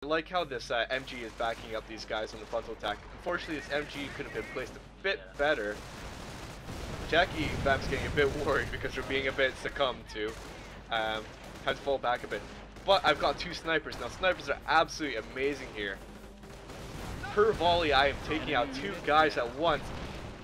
I like how this MG is backing up these guys on the frontal attack. Unfortunately, this MG could have been placed a bit better. jackyvamps getting a bit worried because we're being a bit succumbed to. Had to fall back a bit. But I've got 2 snipers. Now, snipers are absolutely amazing here. Per volley, I am taking out 2 guys at once.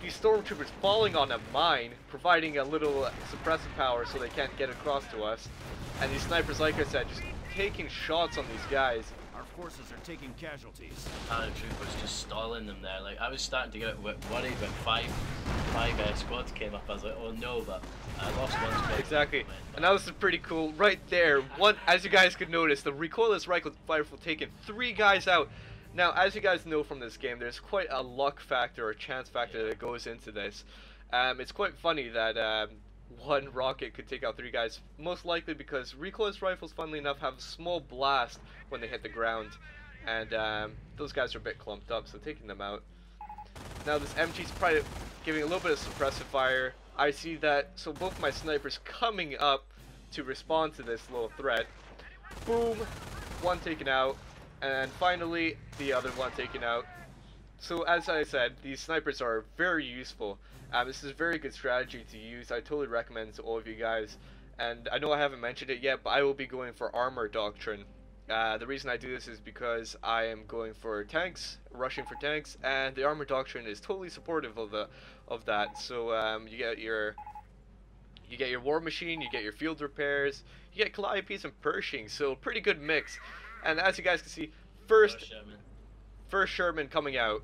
These stormtroopers falling on a mine, providing a little suppressive power so they can't get across to us. And these snipers, like I said, just taking shots on these guys. Our forces are taking casualties. Paratroopers just stalling them there. Like, I was starting to get worried when five squads came up. I was like, oh no, but I lost one squad. Exactly, and that was pretty cool. Right there, as you guys could notice, the recoilless rifle taking 3 guys out. Now, as you guys know from this game, there's quite a luck factor or chance factor that goes into this. It's quite funny that one rocket could take out 3 guys, most likely because recoilless rifles, funnily enough, have a small blast when they hit the ground, and those guys are a bit clumped up, so taking them out. Now this MG's probably giving a little bit of suppressive fire. I see that, so both my snipers coming up to respond to this little threat. Boom, one taken out, and finally the other one taken out. So as I said, these snipers are very useful. This is a very good strategy to use. I totally recommend it to all of you guys. And I know I haven't mentioned it yet, but I will be going for armor doctrine. The reason I do this is because I am going for tanks, rushing for tanks, and the armor doctrine is totally supportive of that. So you get your war machine, you get your field repairs, you get Calliopes and Pershing. So pretty good mix. And as you guys can see, first Sherman coming out,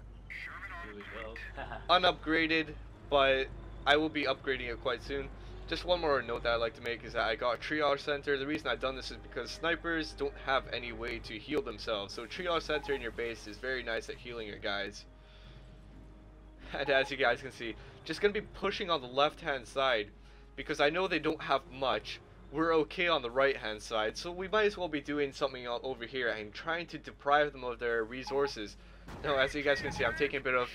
unupgraded, but I will be upgrading it quite soon. Just one more note that I like to make is that I got a triage center. The reason I've done this is because snipers don't have any way to heal themselves. So triage center in your base is very nice at healing your guys. And as you guys can see, just going to be pushing on the left hand side because I know they don't have much. We're okay on the right hand side, so we might as well be doing something over here and trying to deprive them of their resources. Now, as you guys can see, I'm taking a bit of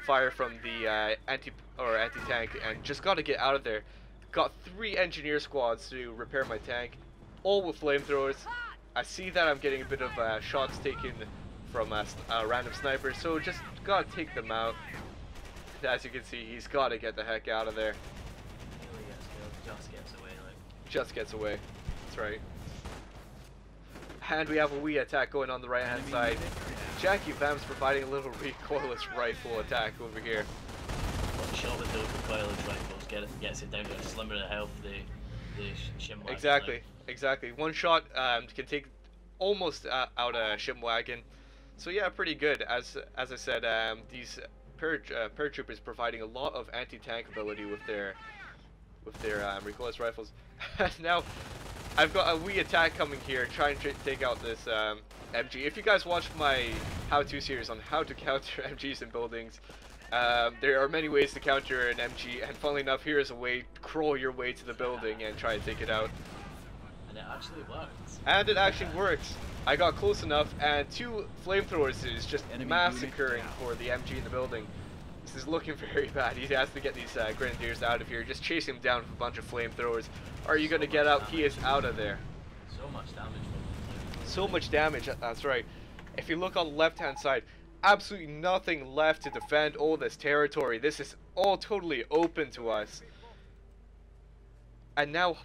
fire from the anti-tank and just got to get out of there. Got 3 engineer squads to repair my tank, all with flamethrowers. I see that I'm getting a bit of shots taken from random snipers, so just gotta take them out. As you can see, he's gotta get the heck out of there. Just gets away. That's right. And we have a wee attack going on the right hand side. jackyvamps providing a little recoilless rifle attack over here. One shot with those recoilless rifles gets it down to a slimmer of health. The shimwagon. Exactly. One shot can take almost out a shimwagon. So yeah, pretty good. As I said, these paratroopers providing a lot of anti-tank ability with their recoilless rifles. Now, I've got a wee attack coming here, trying to take out this MG. If you guys watch my how-to series on how to counter MGs in buildings, there are many ways to counter an MG, and funnily enough, here is a way to crawl your way to the building and try and take it out. And it actually works. And it actually works. I got close enough, and 2 flamethrowers is just massacring for the MG in the building. This is looking very bad. He has to get these grenadiers out of here. Just chase him down with a bunch of flamethrowers. Are you going to get out? He is out of there. So much damage. So much damage, that's right. If you look on the left-hand side, absolutely nothing left to defend all this territory. This is all totally open to us. And now,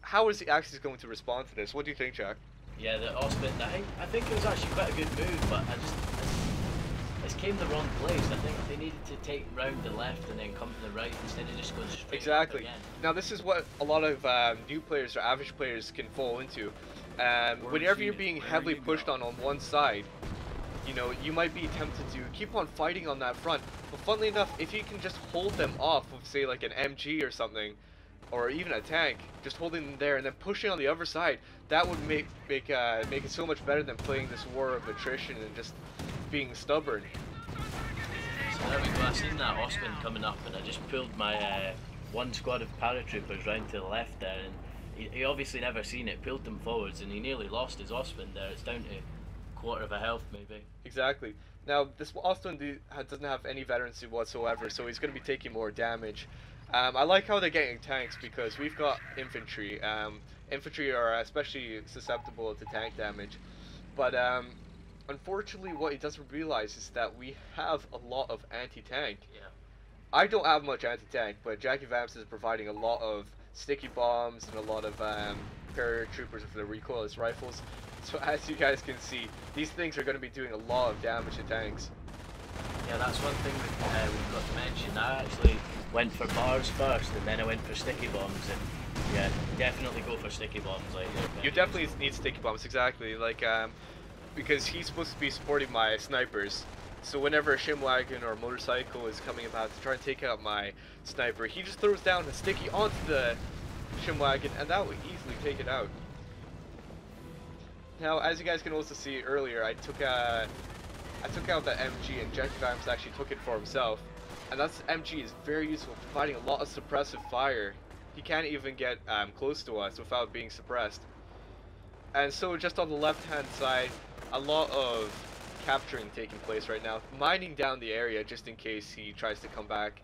how is the Axis going to respond to this? What do you think, Jack? Yeah, the Osmond, I think it was actually quite a good move, but it came the wrong place. I think they needed to take round the left and then come to the right instead of just going straight. Exactly. Now this is what a lot of new players or average players can fall into. Whenever you're being heavily pushed on one side, you know, you might be tempted to keep on fighting on that front. But funnily enough, if you can just hold them off with, say, like an MG or something, or even a tank, just holding them there and then pushing on the other side, that would make it so much better than playing this war of attrition and just being stubborn. So there we go. I seen that Osman coming up, and I just pulled my one squad of paratroopers round to the left there, and he obviously never seen it. Pulled them forwards, and he nearly lost his Osman there. It's down to quarter of a health maybe. Exactly. Now this Osman doesn't have any veterancy whatsoever, so he's going to be taking more damage. I like how they're getting tanks because we've got infantry. Infantry are especially susceptible to tank damage, but unfortunately, what he doesn't realize is that we have a lot of anti-tank. Yeah. I don't have much anti-tank, but jackyvamps is providing a lot of sticky bombs and a lot of paratroopers for the recoilless rifles. So as you guys can see, these things are going to be doing a lot of damage to tanks. Yeah, that's one thing we've got to mention. I actually went for bars first, and then I went for sticky bombs, and yeah, definitely go for sticky bombs. Like, you definitely need sticky bombs, exactly. Like, because he's supposed to be supporting my snipers. So whenever a shim wagon or a motorcycle is coming about to try and take out my sniper, he just throws down a sticky onto the shim wagon, and that would easily take it out. Now, as you guys can also see earlier, I took out the MG, and jackyvamps actually took it for himself. And that's MG is very useful, providing a lot of suppressive fire. He can't even get close to us without being suppressed. And so just on the left-hand side, a lot of capturing taking place right now, mining down the area just in case he tries to come back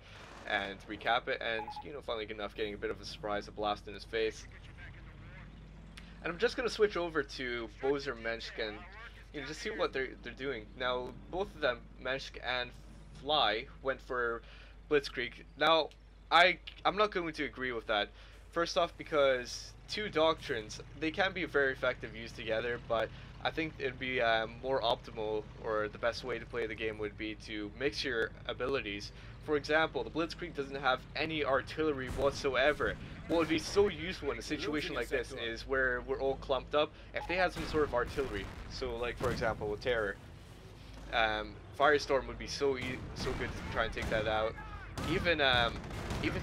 and recap it, and you know, funnily enough, getting a bit of a surprise, a blast in his face. And I'm just gonna switch over to BoeserMensch and you know, just see what they're doing. Now, both of them, Mensch and Flie, went for Blitzkrieg. Now, I'm not going to agree with that. First off, because two doctrines, they can be very effective used together, but I think it'd be more optimal, or the best way to play the game would be to mix your abilities. For example, the Blitzkrieg doesn't have any artillery whatsoever. What would be so useful in a situation like this is where we're all clumped up, if they had some sort of artillery. So like, for example, with Terror, Firestorm would be so good to try and take that out. Even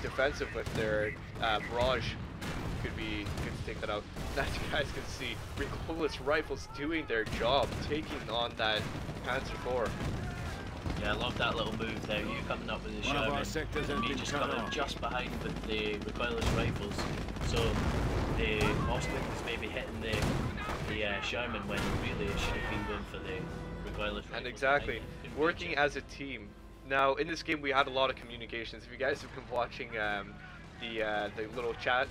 defensive with their barrage could be good to take that out. As you guys can see, recoilless rifles doing their job, taking on that Panzer IV. Yeah, I love that little move there. You coming up with the Sherman, and me just coming just behind with the recoilless rifles. So the Austin was maybe hitting the Sherman when really it should have been going for the recoilless rifles. And exactly, working as a team. Now in this game we had a lot of communications. If you guys have been watching the little chat,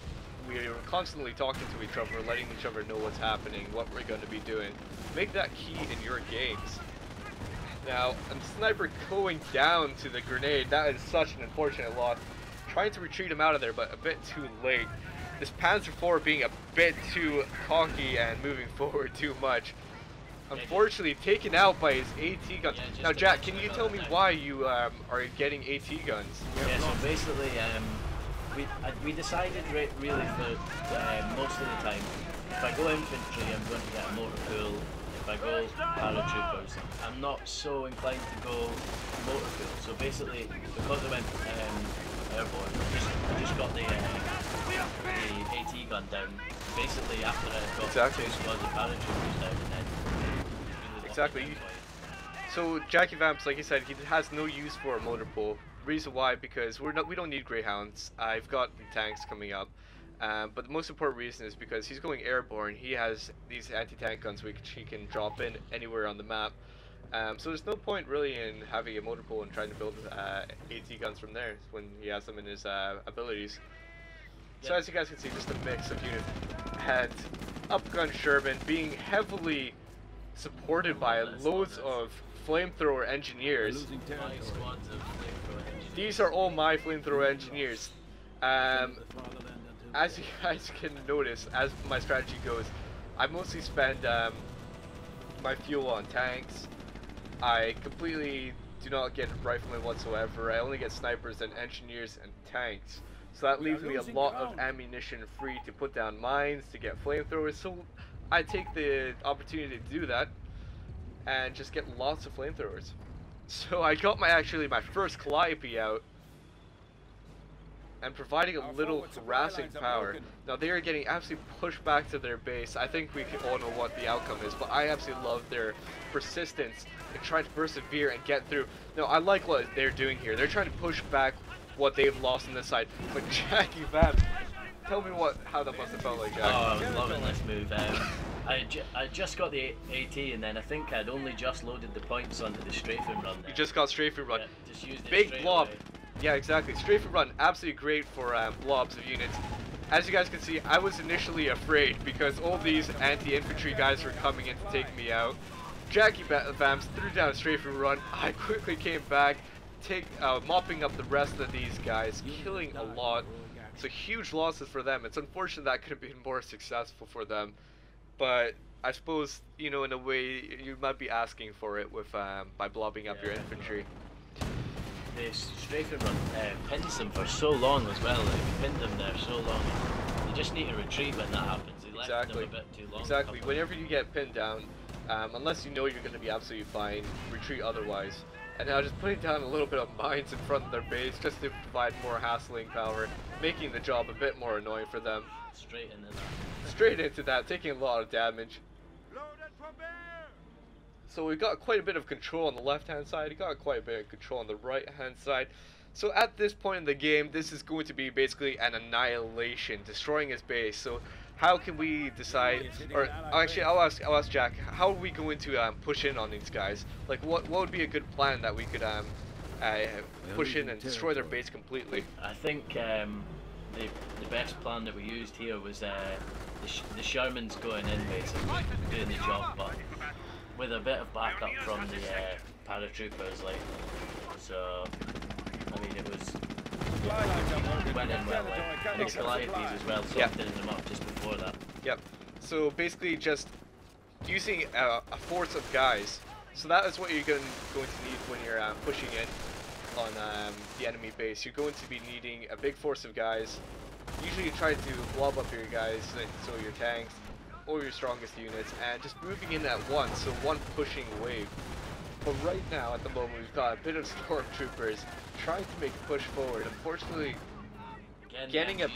we were constantly talking to each other, letting each other know what's happening, what we're going to be doing. Make that key in your games. Now, a sniper going down to the grenade, that is such an unfortunate loss. Trying to retreat him out of there, but a bit too late. This Panzer IV being a bit too cocky and moving forward too much. Unfortunately, taken out by his AT guns. Yeah, now, Jack, can you tell me why you are getting AT guns? Yeah, so basically, we decided really for most of the time, if I go infantry, I'm going to get a motor pool. If I go paratroopers, I'm not so inclined to go motor pool. So basically, because I went airborne, I just got the AT gun down. Basically, after I got two squads of paratroopers down, and then exactly. So jackyvamps, like I said, he has no use for a motor pool. Reason why? Because we don't need greyhounds. I've got the tanks coming up. But the most important reason is because he's going airborne. He has these anti-tank guns which he can drop in anywhere on the map. So there's no point really in having a motor pool and trying to build AT guns from there when he has them in his abilities. Yep. So as you guys can see, just a mix of units. Had upgun Sherman being heavily supported by loads of flamethrower engineers. These are all my flamethrower engineers. As you guys can notice, as my strategy goes, I mostly spend my fuel on tanks. I completely do not get riflemen whatsoever. I only get snipers and engineers and tanks. So that leaves me a lot of ammunition free to put down mines, to get flamethrowers. So I take the opportunity to do that and just get lots of flamethrowers. So I got my first Calliope out, and providing a little harassing power. Now they are getting absolutely pushed back to their base. I think we can all know what the outcome is, but I absolutely love their persistence in trying to persevere and get through. Now I like what they're doing here. They're trying to push back what they've lost on this side. But jackyvamps, tell me how that must have felt like, Jack. Oh, I was loving this move. I just got the AT, and then I think I'd only just loaded the points onto the strafing run there. You just got strafing run. Yeah, just used it big blob. Away. Yeah, exactly. Strafing run, absolutely great for blobs of units. As you guys can see, I was initially afraid because all these anti-infantry guys were coming in to take me out. jackyvamps threw down a strafing run. I quickly came back, mopping up the rest of these guys, killing a lot. So huge losses for them. It's unfortunate that could have been more successful for them, but I suppose, you know, in a way you might be asking for it with by blobbing up your infantry. The strafing run pins them for so long as well. Like, pinned them there so long. You just need to retreat when that happens. They left them a bit too long. Exactly. Whenever you get pinned down, unless you know you're going to be absolutely fine, retreat otherwise. And now just putting down a little bit of mines in front of their base just to provide more hassling power, making the job a bit more annoying for them. Straight into that. Straight into that, taking a lot of damage. So we got quite a bit of control on the left-hand side, we got quite a bit of control on the right-hand side. So at this point in the game, this is going to be basically an annihilation, destroying his base. So how can we decide, or actually I'll ask Jack, how are we going to push in on these guys? Like what would be a good plan that we could push in and destroy their base completely? I think the best plan that we used here was the Shermans going in basically, doing the job, but with a bit of backup from the paratroopers, like, so I mean it was went in well, like, the Calliopes as well, softening them up just before that. Yep. So basically just using a force of guys. So that is what you're going to need when you're pushing in on the enemy base. You're going to be needing a big force of guys. Usually you try to blob up your guys, so your tanks or your strongest units, and just moving in at once, so one pushing wave. But right now, at the moment, we've got a bit of stormtroopers trying to make a push forward. Unfortunately, getting a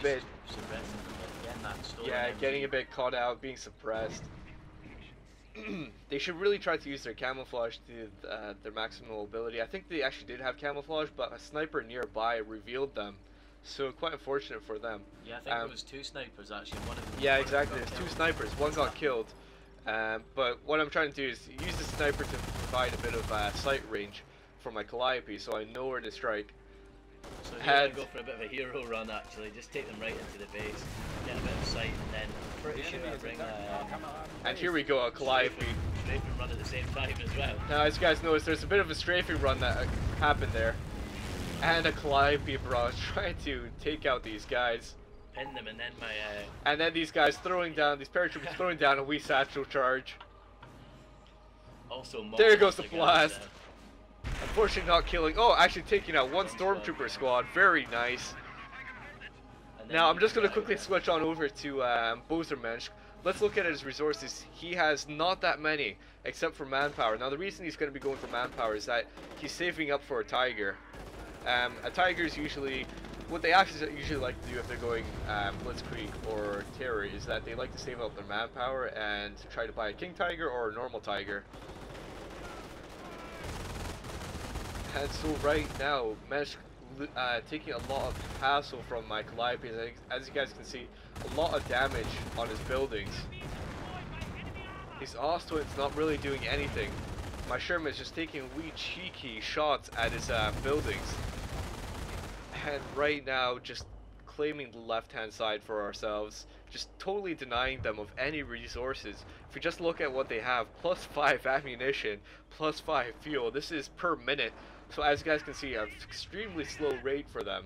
bit caught out, being suppressed. They should really try to use their camouflage to their maximum ability. I think they actually did have camouflage, but a sniper nearby revealed them. So quite unfortunate for them. Yeah, I think there was two snipers actually. One of them, yeah, exactly. There's two snipers. One got killed. But what I'm trying to do is use the sniper to provide a bit of sight range for my Calliope, so I know where to strike. So here go for a bit of a hero run actually. Just take them right into the base, get a bit of sight, and then I'm pretty sure I bring and here we go, a Calliope. Strafing run at the same time as well. Now, as you guys notice, there's a bit of a strafing run that happened there. And a Calliope barrage trying to take out these guys. Pin them, and then and then these guys throwing down, these paratroopers throwing down a wee satchel charge. Also, there goes the blast. Unfortunately not killing, oh, actually taking out one stormtrooper squad, very nice. Now I'm just going to quickly switch on over to BoeserMensch. Let's look at his resources. He has not that many, except for manpower. Now the reason he's going to be going for manpower is that he's saving up for a Tiger. A Tiger is usually, what they actually usually like to do if they're going Blitzkrieg or Terror is that they like to save up their manpower and try to buy a King Tiger or a normal Tiger. And so right now, Mensch taking a lot of hassle from my Calliope. As you guys can see, a lot of damage on his buildings. His Ostwind's not really doing anything. My Sherman is just taking wee cheeky shots at his buildings. And right now, just claiming the left-hand side for ourselves, just totally denying them of any resources. If we just look at what they have, +5 ammunition, +5 fuel, this is per minute. So as you guys can see, an extremely slow rate for them.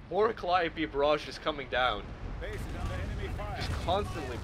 More Calliope barrage is coming down. Just constantly